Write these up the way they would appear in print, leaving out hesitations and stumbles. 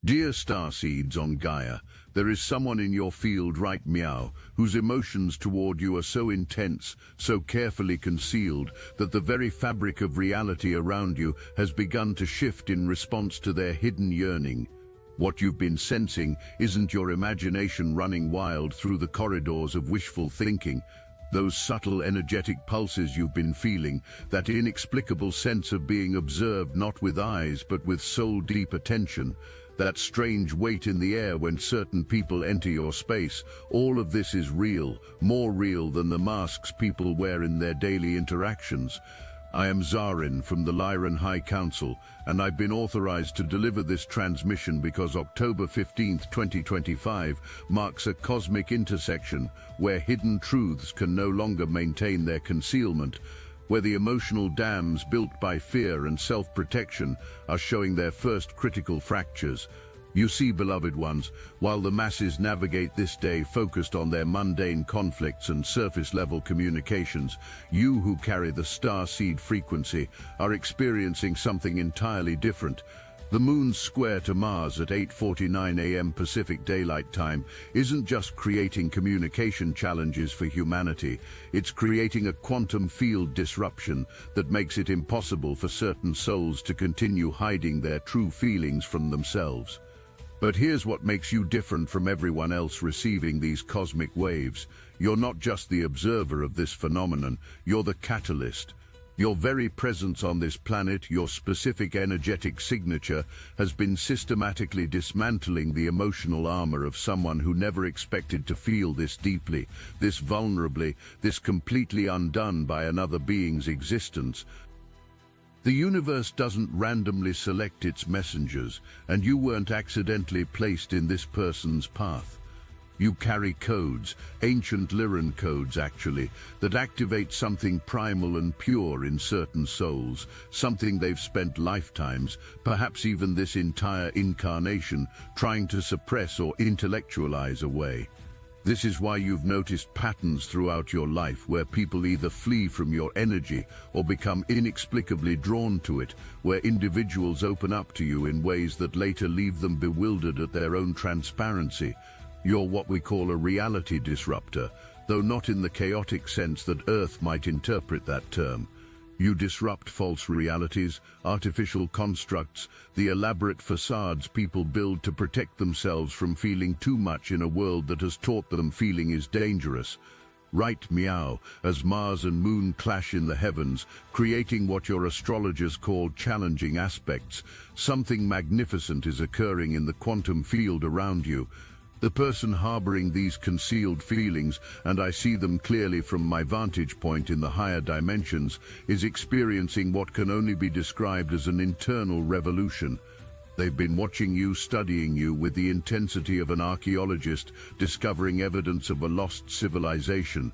Dear Starseeds on Gaia, there is someone in your field right meow, whose emotions toward you are so intense, so carefully concealed, that the very fabric of reality around you has begun to shift in response to their hidden yearning. What you've been sensing isn't your imagination running wild through the corridors of wishful thinking. Those subtle energetic pulses you've been feeling, that inexplicable sense of being observed not with eyes but with soul-deep attention, that strange weight in the air when certain people enter your space, all of this is real, more real than the masks people wear in their daily interactions. I am Zarin from the Lyran High Council, and I've been authorized to deliver this transmission because October 15th, 2025 marks a cosmic intersection where hidden truths can no longer maintain their concealment, where the emotional dams built by fear and self-protection are showing their first critical fractures. You see, beloved ones, while the masses navigate this day focused on their mundane conflicts and surface-level communications, you who carry the starseed frequency are experiencing something entirely different. The moon's square to Mars at 8:49 a.m. Pacific Daylight Time isn't just creating communication challenges for humanity, it's creating a quantum field disruption that makes it impossible for certain souls to continue hiding their true feelings from themselves. But here's what makes you different from everyone else receiving these cosmic waves. You're not just the observer of this phenomenon, you're the catalyst. Your very presence on this planet, your specific energetic signature, has been systematically dismantling the emotional armor of someone who never expected to feel this deeply, this vulnerably, this completely undone by another being's existence. The universe doesn't randomly select its messengers, and you weren't accidentally placed in this person's path. You carry codes, ancient Lyran codes actually, that activate something primal and pure in certain souls, something they've spent lifetimes, perhaps even this entire incarnation, trying to suppress or intellectualize away. This is why you've noticed patterns throughout your life where people either flee from your energy or become inexplicably drawn to it, where individuals open up to you in ways that later leave them bewildered at their own transparency. You're what we call a reality disruptor, though not in the chaotic sense that Earth might interpret that term. You disrupt false realities, artificial constructs, the elaborate facades people build to protect themselves from feeling too much in a world that has taught them feeling is dangerous. Right meow, as Mars and Moon clash in the heavens, creating what your astrologers call challenging aspects, something magnificent is occurring in the quantum field around you. The person harboring these concealed feelings, and I see them clearly from my vantage point in the higher dimensions, is experiencing what can only be described as an internal revolution. They've been watching you, studying you with the intensity of an archaeologist discovering evidence of a lost civilization.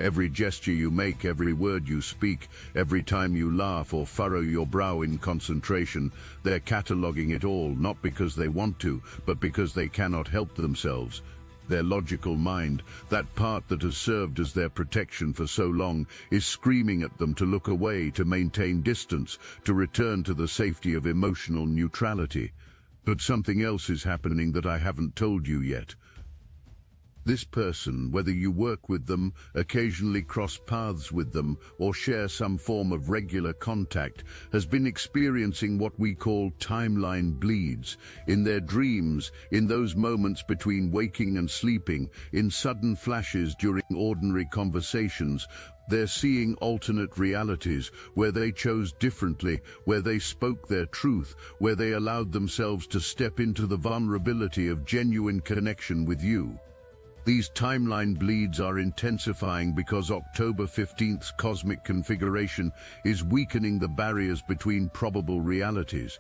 Every gesture you make, every word you speak, every time you laugh or furrow your brow in concentration, they're cataloging it all, not because they want to, but because they cannot help themselves. Their logical mind, that part that has served as their protection for so long, is screaming at them to look away, to maintain distance, to return to the safety of emotional neutrality. But something else is happening that I haven't told you yet. This person, whether you work with them, occasionally cross paths with them, or share some form of regular contact, has been experiencing what we call timeline bleeds. In their dreams, in those moments between waking and sleeping, in sudden flashes during ordinary conversations, they're seeing alternate realities, where they chose differently, where they spoke their truth, where they allowed themselves to step into the vulnerability of genuine connection with you. These timeline bleeds are intensifying because October 15th's cosmic configuration is weakening the barriers between probable realities.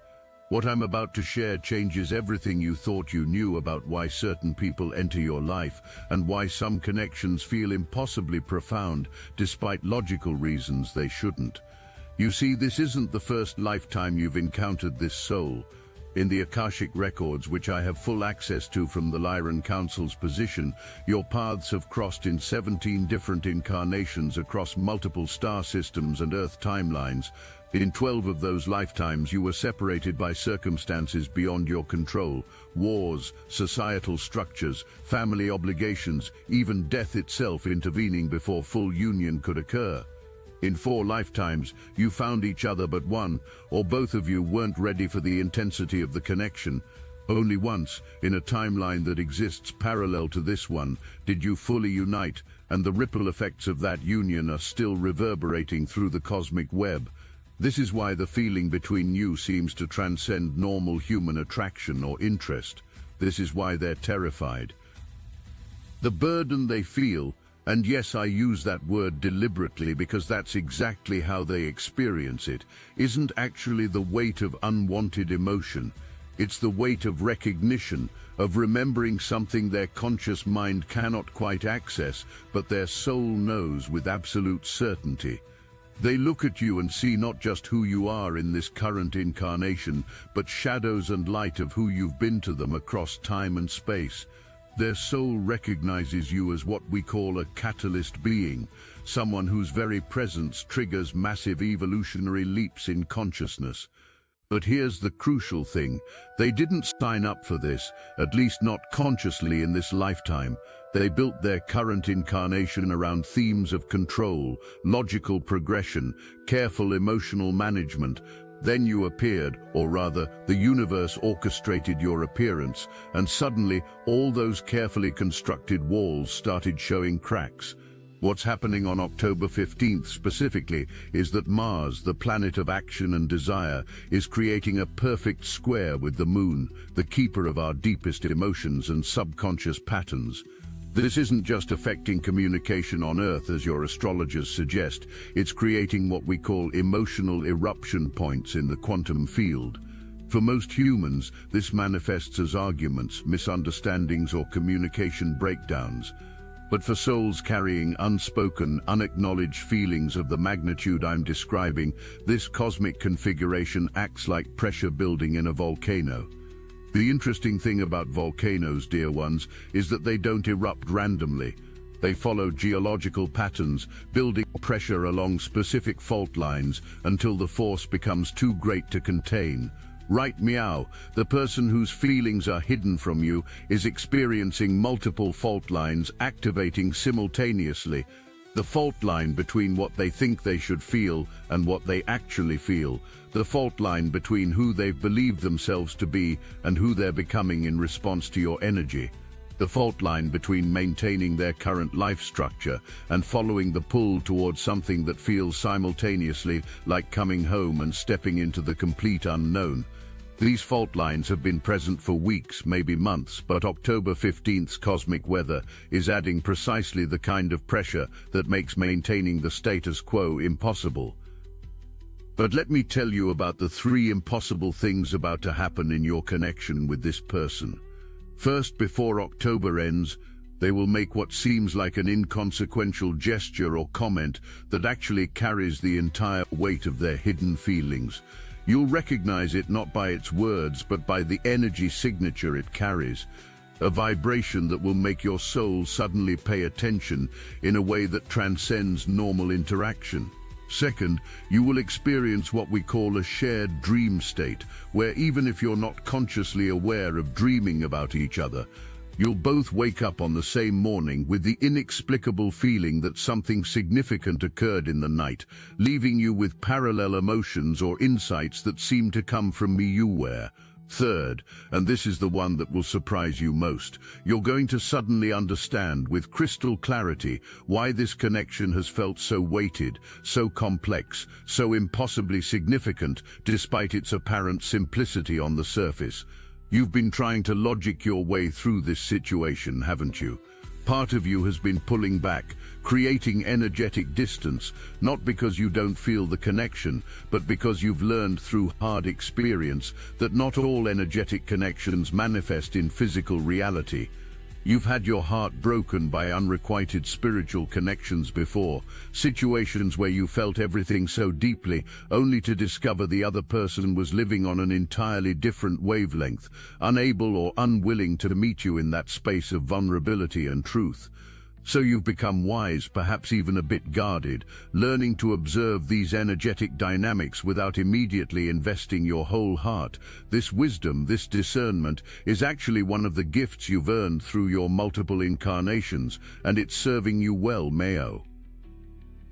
What I'm about to share changes everything you thought you knew about why certain people enter your life and why some connections feel impossibly profound despite logical reasons they shouldn't. You see, this isn't the first lifetime you've encountered this soul. In the Akashic records, which I have full access to from the Lyran Council's position, your paths have crossed in 17 different incarnations across multiple star systems and Earth timelines. In 12 of those lifetimes, you were separated by circumstances beyond your control: wars, societal structures, family obligations, even death itself intervening before full union could occur. In 4 lifetimes, you found each other, but one or both of you weren't ready for the intensity of the connection. Only once, in a timeline that exists parallel to this one, did you fully unite, and the ripple effects of that union are still reverberating through the cosmic web. This is why the feeling between you seems to transcend normal human attraction or interest. This is why they're terrified. The burden they feel, and yes, I use that word deliberately because that's exactly how they experience it, isn't actually the weight of unwanted emotion. It's the weight of recognition, of remembering something their conscious mind cannot quite access, but their soul knows with absolute certainty. They look at you and see not just who you are in this current incarnation, but shadows and light of who you've been to them across time and space. Their soul recognizes you as what we call a catalyst being, someone whose very presence triggers massive evolutionary leaps in consciousness. But here's the crucial thing: they didn't sign up for this, at least not consciously in this lifetime. They built their current incarnation around themes of control, logical progression, careful emotional management. Then you appeared, or rather, the universe orchestrated your appearance, and suddenly all those carefully constructed walls started showing cracks. What's happening on October 15th specifically is that Mars, the planet of action and desire, is creating a perfect square with the Moon, the keeper of our deepest emotions and subconscious patterns. This isn't just affecting communication on Earth, as your astrologers suggest. It's creating what we call emotional eruption points in the quantum field. For most humans, this manifests as arguments, misunderstandings, or communication breakdowns. But for souls carrying unspoken, unacknowledged feelings of the magnitude I'm describing, this cosmic configuration acts like pressure building in a volcano. The interesting thing about volcanoes, dear ones, is that they don't erupt randomly. They follow geological patterns, building pressure along specific fault lines until the force becomes too great to contain. Right, meow, the person whose feelings are hidden from you is experiencing multiple fault lines activating simultaneously. The fault line between what they think they should feel and what they actually feel. The fault line between who they've believed themselves to be and who they're becoming in response to your energy. The fault line between maintaining their current life structure and following the pull towards something that feels simultaneously like coming home and stepping into the complete unknown. These fault lines have been present for weeks, maybe months, but October 15th's cosmic weather is adding precisely the kind of pressure that makes maintaining the status quo impossible. But let me tell you about the 3 impossible things about to happen in your connection with this person. First, before October ends, they will make what seems like an inconsequential gesture or comment that actually carries the entire weight of their hidden feelings. You'll recognize it not by its words, but by the energy signature it carries. A vibration that will make your soul suddenly pay attention in a way that transcends normal interaction. Second, you will experience what we call a shared dream state, where even if you're not consciously aware of dreaming about each other, you'll both wake up on the same morning with the inexplicable feeling that something significant occurred in the night, leaving you with parallel emotions or insights that seem to come from meowing. Third, and this is the one that will surprise you most, you're going to suddenly understand with crystal clarity why this connection has felt so weighted, so complex, so impossibly significant, despite its apparent simplicity on the surface. You've been trying to logic your way through this situation, haven't you? Part of you has been pulling back, creating energetic distance, not because you don't feel the connection, but because you've learned through hard experience that not all energetic connections manifest in physical reality. You've had your heart broken by unrequited spiritual connections before, situations where you felt everything so deeply, only to discover the other person was living on an entirely different wavelength, unable or unwilling to meet you in that space of vulnerability and truth. So you've become wise, perhaps even a bit guarded, learning to observe these energetic dynamics without immediately investing your whole heart. This wisdom, this discernment, is actually one of the gifts you've earned through your multiple incarnations, and it's serving you well, Mayo.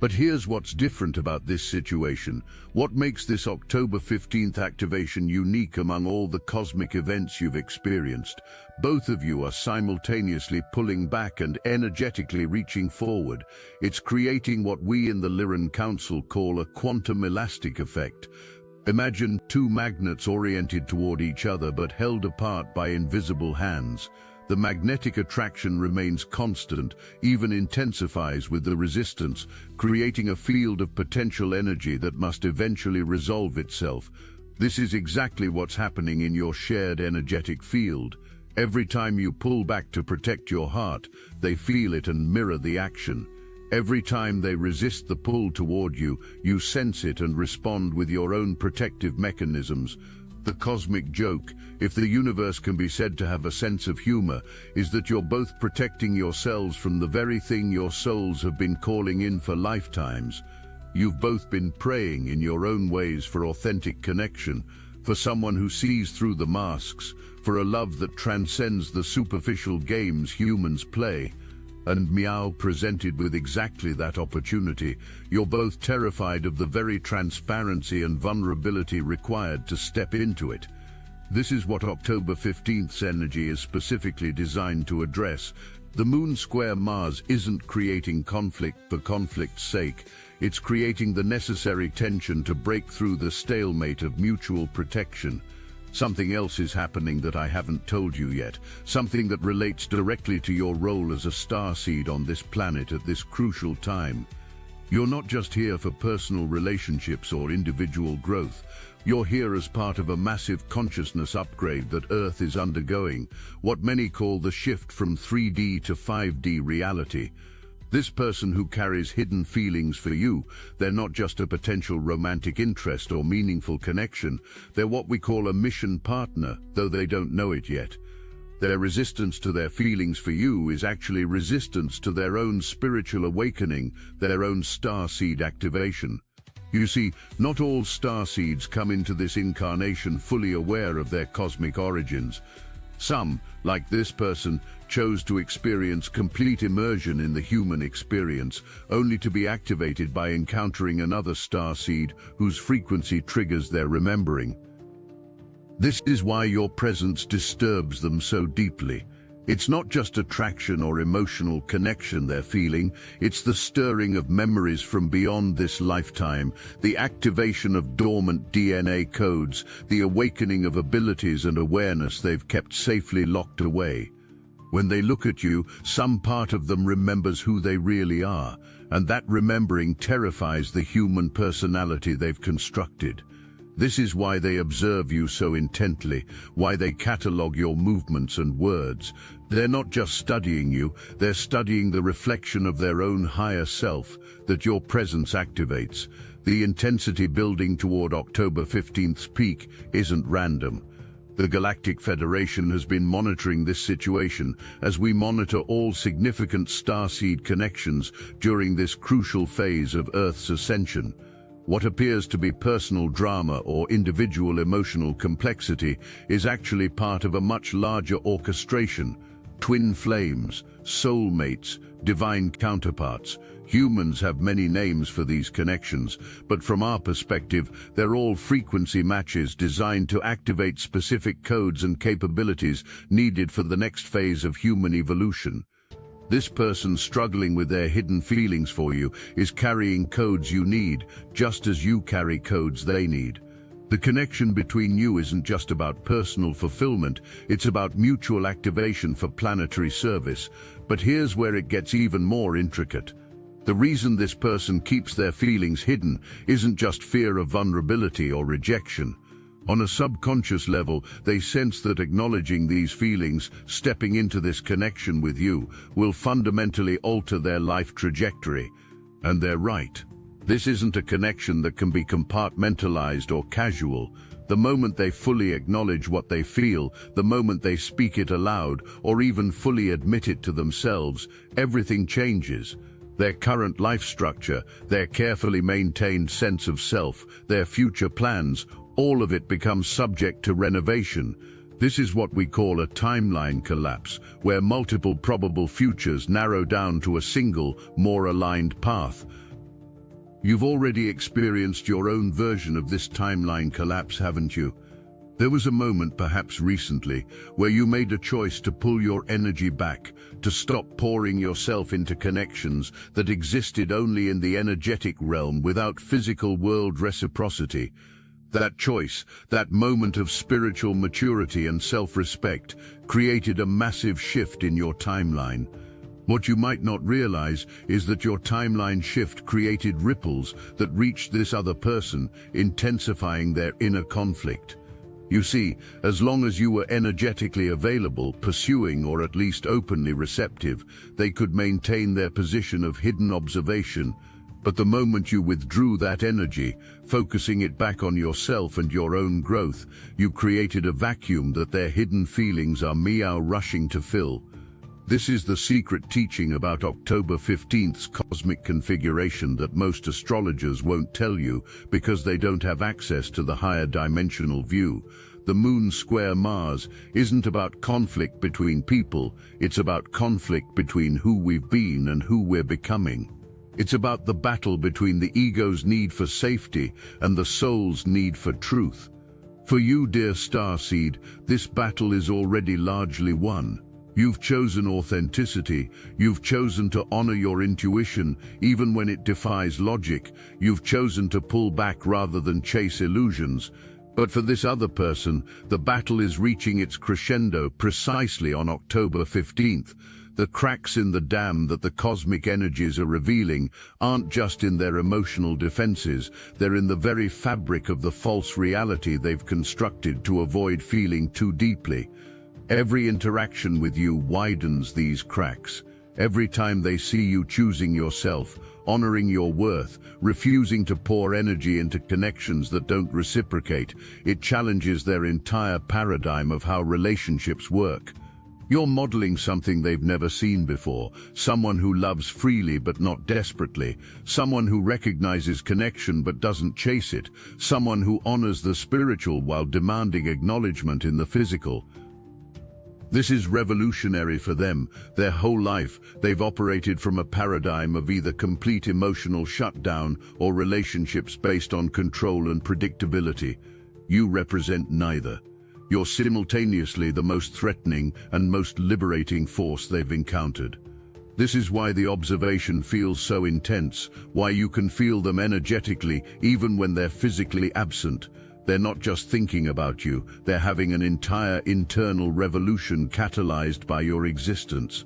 But here's what's different about this situation. What makes this October 15th activation unique among all the cosmic events you've experienced? Both of you are simultaneously pulling back and energetically reaching forward. It's creating what we in the Lyran Council call a quantum elastic effect. Imagine two magnets oriented toward each other but held apart by invisible hands. The magnetic attraction remains constant, even intensifies with the resistance, creating a field of potential energy that must eventually resolve itself. This is exactly what's happening in your shared energetic field. Every time you pull back to protect your heart, they feel it and mirror the action. Every time they resist the pull toward you, you sense it and respond with your own protective mechanisms. The cosmic joke, if the universe can be said to have a sense of humor, is that you're both protecting yourselves from the very thing your souls have been calling in for lifetimes. You've both been praying in your own ways for authentic connection, for someone who sees through the masks, for a love that transcends the superficial games humans play. And Meow presented with exactly that opportunity. You're both terrified of the very transparency and vulnerability required to step into it. This is what October 15th's energy is specifically designed to address. The moon square Mars isn't creating conflict for conflict's sake. It's creating the necessary tension to break through the stalemate of mutual protection. Something else is happening that I haven't told you yet, something that relates directly to your role as a starseed on this planet at this crucial time. You're not just here for personal relationships or individual growth. You're here as part of a massive consciousness upgrade that Earth is undergoing, what many call the shift from 3D to 5D reality. This person who carries hidden feelings for you, they're not just a potential romantic interest or meaningful connection, they're what we call a mission partner, though they don't know it yet. Their resistance to their feelings for you is actually resistance to their own spiritual awakening, their own starseed activation. You see, not all starseeds come into this incarnation fully aware of their cosmic origins. Some, like this person, chose to experience complete immersion in the human experience, only to be activated by encountering another starseed whose frequency triggers their remembering. This is why your presence disturbs them so deeply. It's not just attraction or emotional connection they're feeling, it's the stirring of memories from beyond this lifetime, the activation of dormant DNA codes, the awakening of abilities and awareness they've kept safely locked away. When they look at you, some part of them remembers who they really are, and that remembering terrifies the human personality they've constructed. This is why they observe you so intently, why they catalogue your movements and words. They're not just studying you, they're studying the reflection of their own higher self that your presence activates. The intensity building toward October 15th's peak isn't random. The Galactic Federation has been monitoring this situation as we monitor all significant starseed connections during this crucial phase of Earth's ascension. What appears to be personal drama or individual emotional complexity is actually part of a much larger orchestration. Twin flames, soulmates, divine counterparts. Humans have many names for these connections, but from our perspective, they're all frequency matches designed to activate specific codes and capabilities needed for the next phase of human evolution. This person struggling with their hidden feelings for you is carrying codes you need, just as you carry codes they need. The connection between you isn't just about personal fulfillment, it's about mutual activation for planetary service. But here's where it gets even more intricate. The reason this person keeps their feelings hidden isn't just fear of vulnerability or rejection. On a subconscious level, they sense that acknowledging these feelings, stepping into this connection with you, will fundamentally alter their life trajectory. And they're right. This isn't a connection that can be compartmentalized or casual. The moment they fully acknowledge what they feel, the moment they speak it aloud, or even fully admit it to themselves, everything changes. Their current life structure, their carefully maintained sense of self, their future plans, all of it becomes subject to renovation. This is what we call a timeline collapse, where multiple probable futures narrow down to a single, more aligned path. You've already experienced your own version of this timeline collapse, haven't you? There was a moment, perhaps recently, where you made a choice to pull your energy back, to stop pouring yourself into connections that existed only in the energetic realm without physical world reciprocity. That choice, that moment of spiritual maturity and self-respect, created a massive shift in your timeline. What you might not realize is that your timeline shift created ripples that reached this other person, intensifying their inner conflict. You see, as long as you were energetically available, pursuing or at least openly receptive, they could maintain their position of hidden observation. But the moment you withdrew that energy, focusing it back on yourself and your own growth, you created a vacuum that their hidden feelings are rushing to fill. This is the secret teaching about October 15th's cosmic configuration that most astrologers won't tell you because they don't have access to the higher dimensional view. The moon square Mars isn't about conflict between people, it's about conflict between who we've been and who we're becoming. It's about the battle between the ego's need for safety and the soul's need for truth. For you, dear Starseed, this battle is already largely won. You've chosen authenticity, you've chosen to honor your intuition, even when it defies logic. You've chosen to pull back rather than chase illusions. But for this other person, the battle is reaching its crescendo precisely on October 15th. The cracks in the dam that the cosmic energies are revealing aren't just in their emotional defenses, they're in the very fabric of the false reality they've constructed to avoid feeling too deeply. Every interaction with you widens these cracks. Every time they see you choosing yourself, honoring your worth, refusing to pour energy into connections that don't reciprocate, it challenges their entire paradigm of how relationships work. You're modeling something they've never seen before, someone who loves freely but not desperately, someone who recognizes connection but doesn't chase it, someone who honors the spiritual while demanding acknowledgement in the physical. This is revolutionary for them. Their whole life, they've operated from a paradigm of either complete emotional shutdown or relationships based on control and predictability. You represent neither. You're simultaneously the most threatening and most liberating force they've encountered. This is why the observation feels so intense, why you can feel them energetically even when they're physically absent. They're not just thinking about you, they're having an entire internal revolution catalyzed by your existence.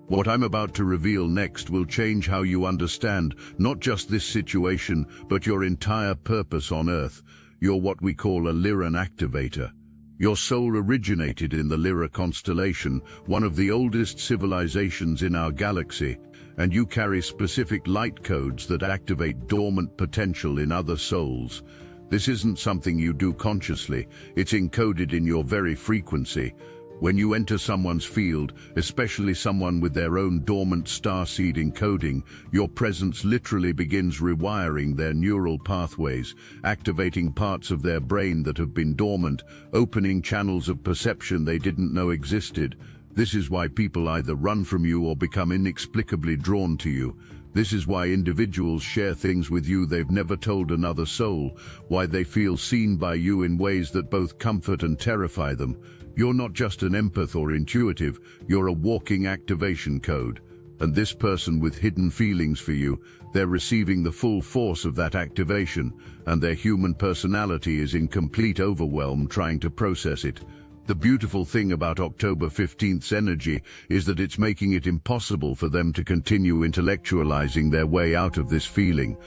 What I'm about to reveal next will change how you understand not just this situation, but your entire purpose on Earth. You're what we call a Lyran activator. Your soul originated in the Lyra constellation, one of the oldest civilizations in our galaxy, and you carry specific light codes that activate dormant potential in other souls. This isn't something you do consciously, it's encoded in your very frequency. When you enter someone's field, especially someone with their own dormant starseed encoding, your presence literally begins rewiring their neural pathways, activating parts of their brain that have been dormant, opening channels of perception they didn't know existed. This is why people either run from you or become inexplicably drawn to you. This is why individuals share things with you they've never told another soul, why they feel seen by you in ways that both comfort and terrify them. You're not just an empath or intuitive, you're a walking activation code. And this person with hidden feelings for you, they're receiving the full force of that activation, and their human personality is in complete overwhelm trying to process it. The beautiful thing about October 15th's energy is that it's making it impossible for them to continue intellectualizing their way out of this feeling.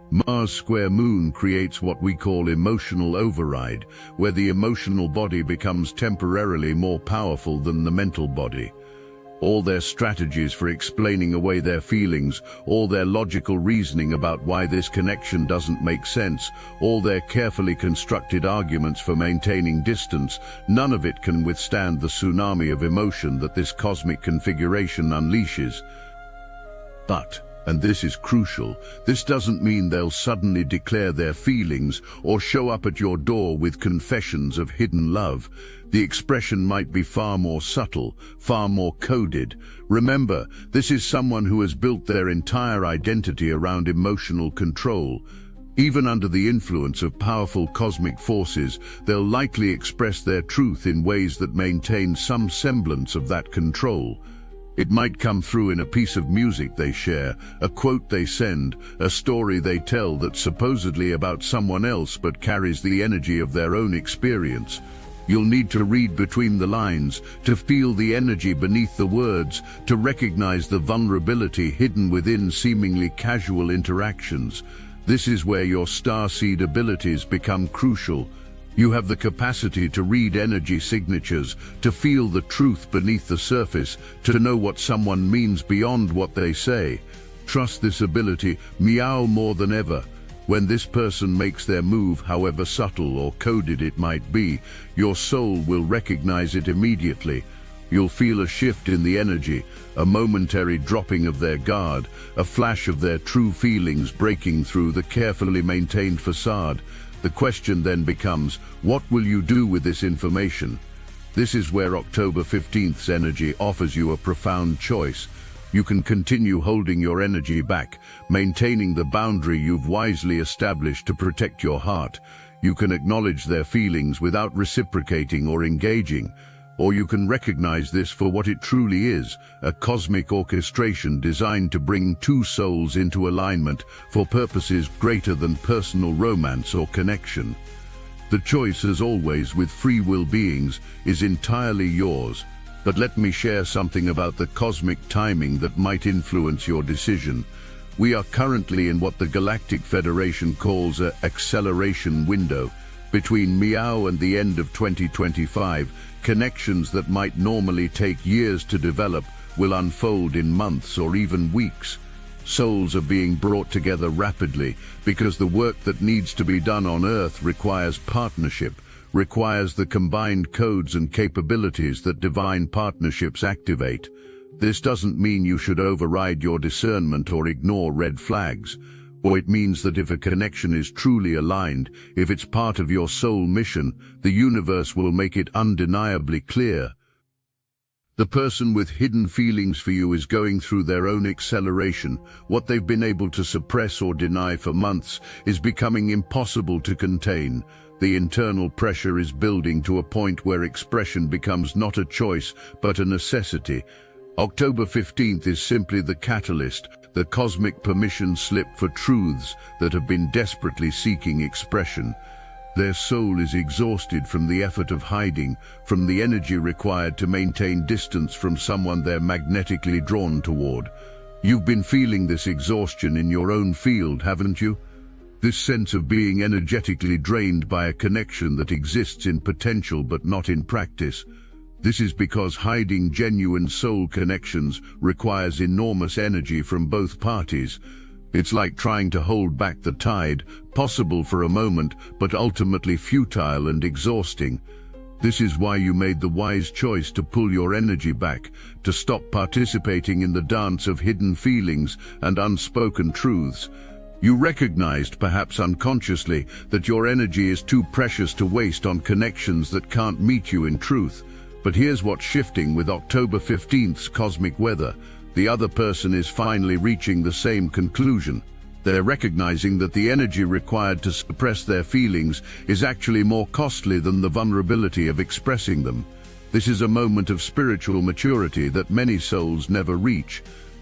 Mars square moon creates what we call emotional override, where the emotional body becomes temporarily more powerful than the mental body. all their strategies for explaining away their feelings, all their logical reasoning about why this connection doesn't make sense, all their carefully constructed arguments for maintaining distance, none of it can withstand the tsunami of emotion that this cosmic configuration unleashes. But, and this is crucial, this doesn't mean they'll suddenly declare their feelings or show up at your door with confessions of hidden love. The expression might be far more subtle, far more coded. Remember, this is someone who has built their entire identity around emotional control. Even under the influence of powerful cosmic forces, they'll likely express their truth in ways that maintain some semblance of that control. It might come through in a piece of music they share, a quote they send, a story they tell that's supposedly about someone else but carries the energy of their own experience. You'll need to read between the lines, to feel the energy beneath the words, to recognize the vulnerability hidden within seemingly casual interactions. This is where your starseed abilities become crucial. You have the capacity to read energy signatures, to feel the truth beneath the surface, to know what someone means beyond what they say. Trust this ability, meow more than ever. When this person makes their move, however subtle or coded it might be, your soul will recognize it immediately. You'll feel a shift in the energy, a momentary dropping of their guard, a flash of their true feelings breaking through the carefully maintained facade. The question then becomes, what will you do with this information? This is where October 15th's energy offers you a profound choice. You can continue holding your energy back, maintaining the boundary you've wisely established to protect your heart. You can acknowledge their feelings without reciprocating or engaging. Or you can recognize this for what it truly is, a cosmic orchestration designed to bring two souls into alignment for purposes greater than personal romance or connection. The choice, as always with free will beings, is entirely yours. But let me share something about the cosmic timing that might influence your decision. We are currently in what the Galactic Federation calls an acceleration window. Between meow and the end of 2025, connections that might normally take years to develop will unfold in months or even weeks. Souls are being brought together rapidly because the work that needs to be done on Earth requires partnership, requires the combined codes and capabilities that divine partnerships activate. This doesn't mean you should override your discernment or ignore red flags. Or it means that if a connection is truly aligned, if it's part of your soul mission, the universe will make it undeniably clear. The person with hidden feelings for you is going through their own acceleration. What they've been able to suppress or deny for months is becoming impossible to contain. The internal pressure is building to a point where expression becomes not a choice, but a necessity. October 15th is simply the catalyst, the cosmic permission slip for truths that have been desperately seeking expression. Their soul is exhausted from the effort of hiding, from the energy required to maintain distance from someone they're magnetically drawn toward. You've been feeling this exhaustion in your own field, haven't you? This sense of being energetically drained by a connection that exists in potential but not in practice. This is because hiding genuine soul connections requires enormous energy from both parties. It's like trying to hold back the tide, possible for a moment, but ultimately futile and exhausting. This is why you made the wise choice to pull your energy back, to stop participating in the dance of hidden feelings and unspoken truths. You recognized, perhaps unconsciously, that your energy is too precious to waste on connections that can't meet you in truth. But here's what's shifting with October 15th's cosmic weather. The other person is finally reaching the same conclusion. They're recognizing that the energy required to suppress their feelings is actually more costly than the vulnerability of expressing them. This is a moment of spiritual maturity that many souls never reach.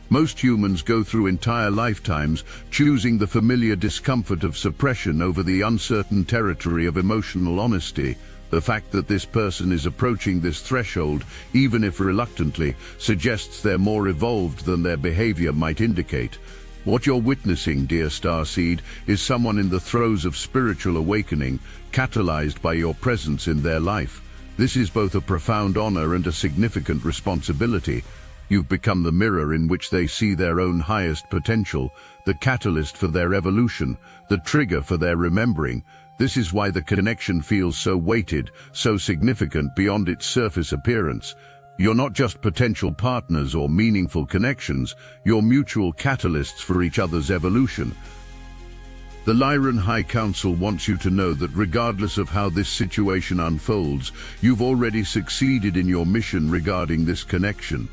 Most humans go through entire lifetimes choosing the familiar discomfort of suppression over the uncertain territory of emotional honesty. The fact that this person is approaching this threshold, even if reluctantly, suggests they're more evolved than their behavior might indicate. What you're witnessing, dear Starseed, is someone in the throes of spiritual awakening, catalyzed by your presence in their life. This is both a profound honor and a significant responsibility. You've become the mirror in which they see their own highest potential, the catalyst for their evolution, the trigger for their remembering. This is why the connection feels so weighted, so significant beyond its surface appearance. You're not just potential partners or meaningful connections, you're mutual catalysts for each other's evolution. The Lyran High Council wants you to know that regardless of how this situation unfolds, you've already succeeded in your mission regarding this connection.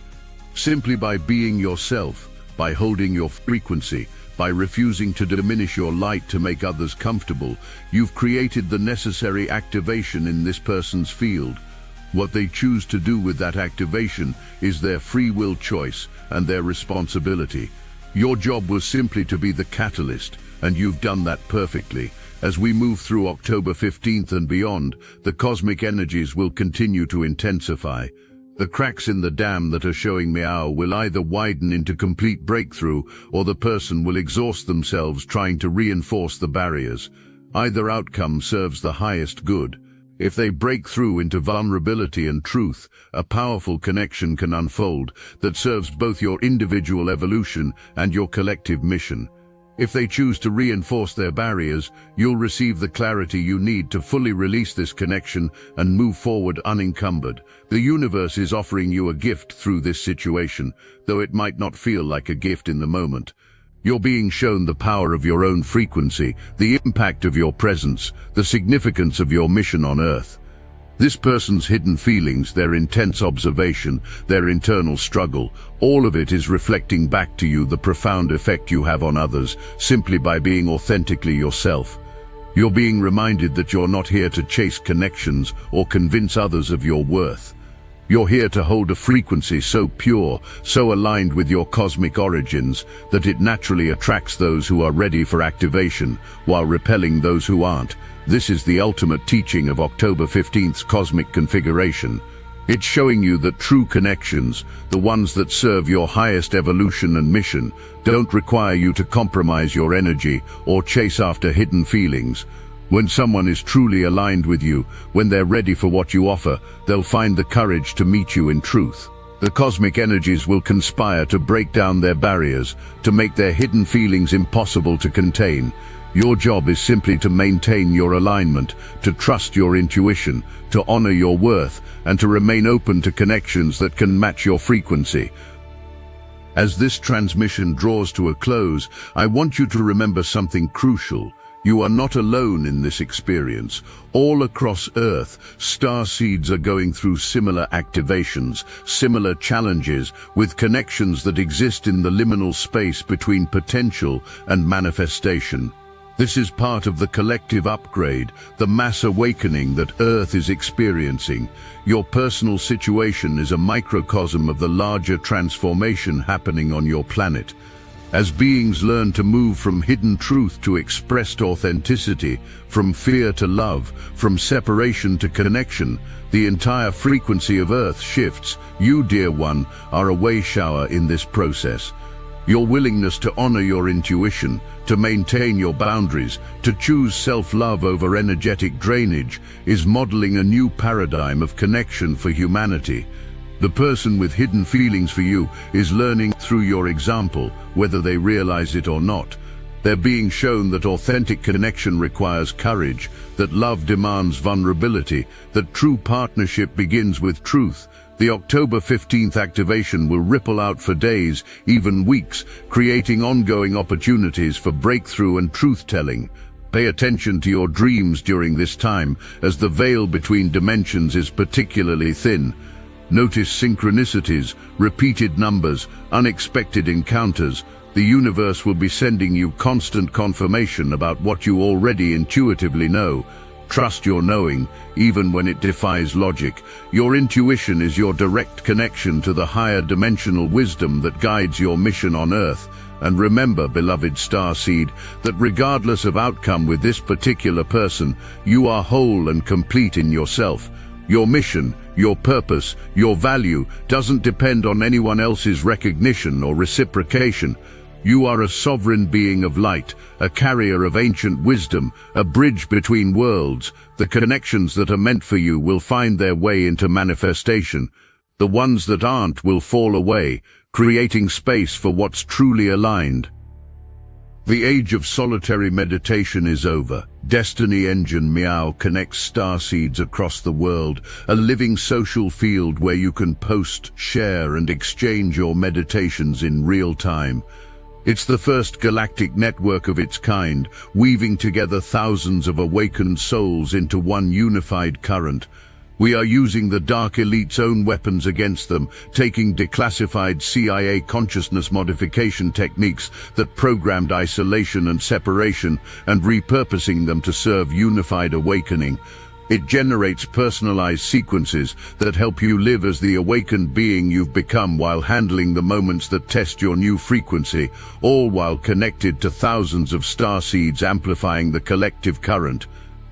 Simply by being yourself, by holding your frequency, by refusing to diminish your light to make others comfortable, you've created the necessary activation in this person's field. What they choose to do with that activation is their free will choice and their responsibility. Your job was simply to be the catalyst, and you've done that perfectly. As we move through October 15th and beyond, the cosmic energies will continue to intensify. The cracks in the dam that are showing meow will either widen into complete breakthrough, or the person will exhaust themselves trying to reinforce the barriers. Either outcome serves the highest good. If they break through into vulnerability and truth, a powerful connection can unfold that serves both your individual evolution and your collective mission. If they choose to reinforce their barriers, you'll receive the clarity you need to fully release this connection and move forward unencumbered. The universe is offering you a gift through this situation, though it might not feel like a gift in the moment. You're being shown the power of your own frequency, the impact of your presence, the significance of your mission on Earth. This person's hidden feelings, their intense observation, their internal struggle, all of it is reflecting back to you the profound effect you have on others simply by being authentically yourself. You're being reminded that you're not here to chase connections or convince others of your worth. You're here to hold a frequency so pure, so aligned with your cosmic origins, that it naturally attracts those who are ready for activation, while repelling those who aren't. This is the ultimate teaching of October 15th's cosmic configuration. It's showing you that true connections, the ones that serve your highest evolution and mission, don't require you to compromise your energy or chase after hidden feelings. When someone is truly aligned with you, when they're ready for what you offer, they'll find the courage to meet you in truth. The cosmic energies will conspire to break down their barriers, to make their hidden feelings impossible to contain. Your job is simply to maintain your alignment, to trust your intuition, to honor your worth, and to remain open to connections that can match your frequency. As this transmission draws to a close, I want you to remember something crucial. You are not alone in this experience. All across Earth, starseeds are going through similar activations, similar challenges, with connections that exist in the liminal space between potential and manifestation. This is part of the collective upgrade, the mass awakening that Earth is experiencing. Your personal situation is a microcosm of the larger transformation happening on your planet. As beings learn to move from hidden truth to expressed authenticity, from fear to love, from separation to connection, the entire frequency of Earth shifts. You, dear one, are a way shower in this process. Your willingness to honor your intuition, to maintain your boundaries, to choose self-love over energetic drainage, is modeling a new paradigm of connection for humanity. The person with hidden feelings for you is learning through your example, whether they realize it or not. They're being shown that authentic connection requires courage, that love demands vulnerability, that true partnership begins with truth. The October 15th activation will ripple out for days, even weeks, creating ongoing opportunities for breakthrough and truth-telling. Pay attention to your dreams during this time, as the veil between dimensions is particularly thin. Notice synchronicities, repeated numbers, unexpected encounters. The universe will be sending you constant confirmation about what you already intuitively know. Trust your knowing, even when it defies logic. Your intuition is your direct connection to the higher dimensional wisdom that guides your mission on Earth. And remember, beloved starseed, that regardless of outcome with this particular person, you are whole and complete in yourself. Your mission, your purpose, your value doesn't depend on anyone else's recognition or reciprocation. You are a sovereign being of light, a carrier of ancient wisdom, a bridge between worlds. The connections that are meant for you will find their way into manifestation. The ones that aren't will fall away, creating space for what's truly aligned. The age of solitary meditation is over. Destiny Engine Meow connects starseeds across the world, a living social field where you can post, share, and exchange your meditations in real time. It's the first galactic network of its kind, weaving together thousands of awakened souls into one unified current. We are using the Dark Elite's own weapons against them, taking declassified CIA consciousness modification techniques that programmed isolation and separation and repurposing them to serve unified awakening. It generates personalized sequences that help you live as the awakened being you've become while handling the moments that test your new frequency, all while connected to thousands of starseeds amplifying the collective current.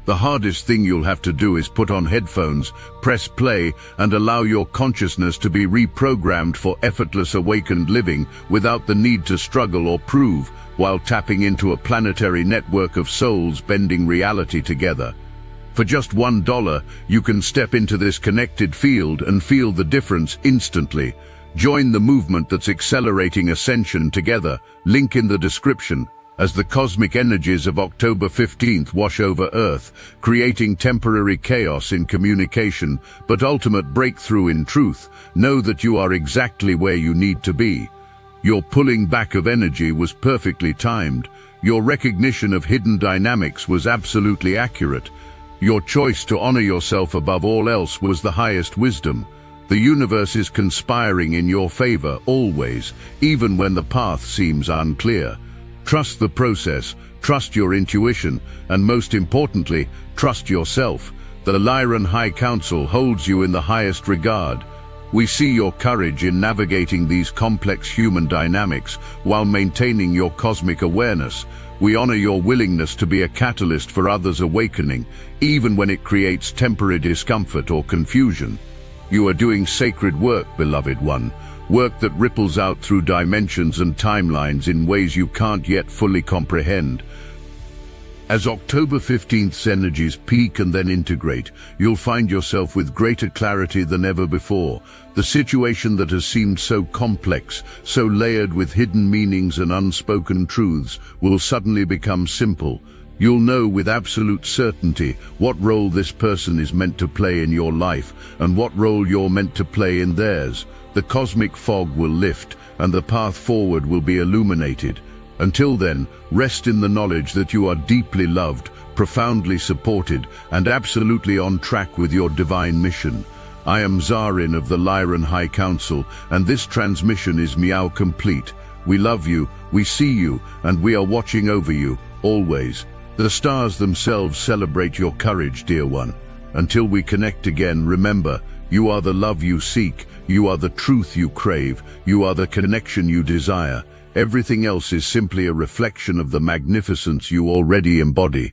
The hardest thing you'll have to do is put on headphones, press play, and allow your consciousness to be reprogrammed for effortless awakened living without the need to struggle or prove, while tapping into a planetary network of souls bending reality together. For just $1, you can step into this connected field and feel the difference instantly. Join the movement that's accelerating ascension together. Link in the description. As the cosmic energies of October 15th wash over Earth, creating temporary chaos in communication, but ultimate breakthrough in truth, know that you are exactly where you need to be. Your pulling back of energy was perfectly timed. Your recognition of hidden dynamics was absolutely accurate. Your choice to honor yourself above all else was the highest wisdom. The universe is conspiring in your favor always, even when the path seems unclear. Trust the process, trust your intuition, and most importantly, trust yourself. The Lyran High Council holds you in the highest regard. We see your courage in navigating these complex human dynamics while maintaining your cosmic awareness. We honor your willingness to be a catalyst for others' awakening, even when it creates temporary discomfort or confusion. You are doing sacred work, beloved one. Work that ripples out through dimensions and timelines in ways you can't yet fully comprehend. As October 15th's energies peak and then integrate, you'll find yourself with greater clarity than ever before. The situation that has seemed so complex, so layered with hidden meanings and unspoken truths, will suddenly become simple. You'll know with absolute certainty what role this person is meant to play in your life and what role you're meant to play in theirs. The cosmic fog will lift and the path forward will be illuminated. Until then, rest in the knowledge that you are deeply loved, profoundly supported, and absolutely on track with your divine mission. I am Zarin of the Lyran High Council, and this transmission is Meow complete. We love you, we see you, and we are watching over you, always. The stars themselves celebrate your courage, dear one. Until we connect again, remember, you are the love you seek, you are the truth you crave, you are the connection you desire. Everything else is simply a reflection of the magnificence you already embody.